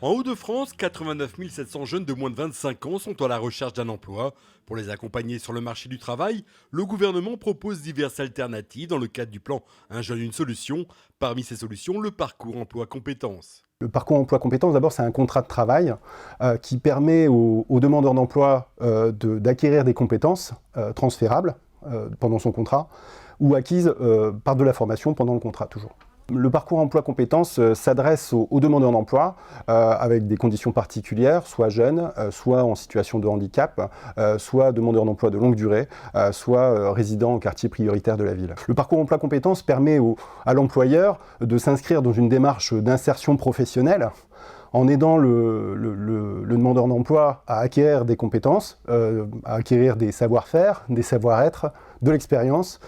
En Hauts-de-France, 89 700 jeunes de moins de 25 ans sont à la recherche d'un emploi. Pour les accompagner sur le marché du travail, le gouvernement propose diverses alternatives dans le cadre du plan Un jeune, une solution. Parmi ces solutions, le parcours emploi compétences. Le parcours emploi compétences, d'abord, c'est un contrat de travail qui permet aux demandeurs d'emploi d'acquérir des compétences transférables pendant son contrat ou acquises par de la formation pendant le contrat, toujours. Le parcours emploi compétences s'adresse aux demandeurs d'emploi avec des conditions particulières, soit jeunes, soit en situation de handicap, soit demandeurs d'emploi de longue durée, soit résidents en quartier prioritaire de la ville. Le parcours emploi compétences permet à l'employeur de s'inscrire dans une démarche d'insertion professionnelle en aidant le demandeur d'emploi à acquérir des compétences, à acquérir des savoir-faire, des savoir-être, de l'expérience,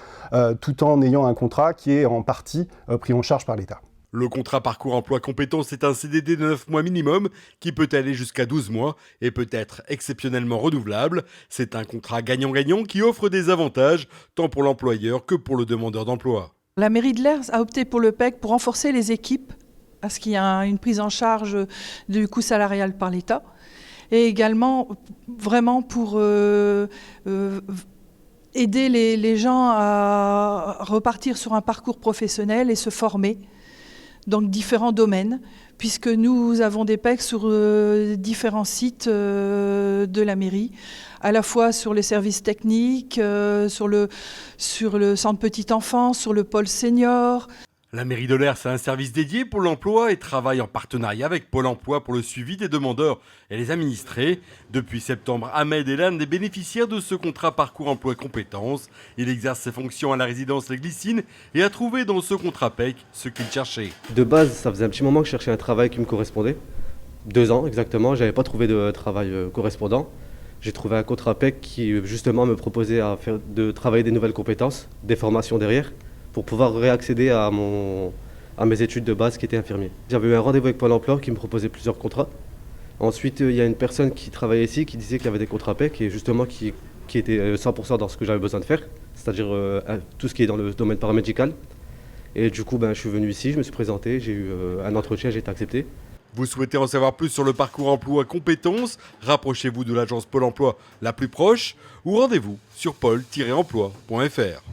tout en ayant un contrat qui est en partie pris en charge par l'État. Le contrat parcours emploi compétences est un CDD de 9 mois minimum qui peut aller jusqu'à 12 mois et peut être exceptionnellement renouvelable. C'est un contrat gagnant-gagnant qui offre des avantages tant pour l'employeur que pour le demandeur d'emploi. La mairie de Lers a opté pour le PEC pour renforcer les équipes parce qu'il y a une prise en charge du coût salarial par l'État et également vraiment pour aider les gens à repartir sur un parcours professionnel et se former dans différents domaines, puisque nous avons des PEC sur différents sites de la mairie, à la fois sur les services techniques, sur le centre petite enfance, sur le pôle senior. La mairie de Lers a un service dédié pour l'emploi et travaille en partenariat avec Pôle emploi pour le suivi des demandeurs et les administrés. Depuis septembre, Ahmed est l'un des bénéficiaires de ce contrat parcours emploi compétences. Il exerce ses fonctions à la résidence Les Glycines et a trouvé dans ce contrat PEC ce qu'il cherchait. De base, ça faisait un petit moment que je cherchais un travail qui me correspondait. 2 ans exactement, je n'avais pas trouvé de travail correspondant. J'ai trouvé un contrat PEC qui justement me proposait de travailler des nouvelles compétences, des formations derrière, pour pouvoir réaccéder à mes études de base qui étaient infirmier. J'avais eu un rendez-vous avec Pôle emploi qui me proposait plusieurs contrats. Ensuite, il y a une personne qui travaillait ici qui disait qu'il y avait des contrats PEC et justement qui étaient 100% dans ce que j'avais besoin de faire, c'est-à-dire tout ce qui est dans le domaine paramédical. Et du coup, je suis venu ici, je me suis présenté, j'ai eu un entretien, j'ai été accepté. Vous souhaitez en savoir plus sur le parcours emploi compétences? Rapprochez-vous de l'agence Pôle emploi la plus proche ou rendez-vous sur pôle-emploi.fr.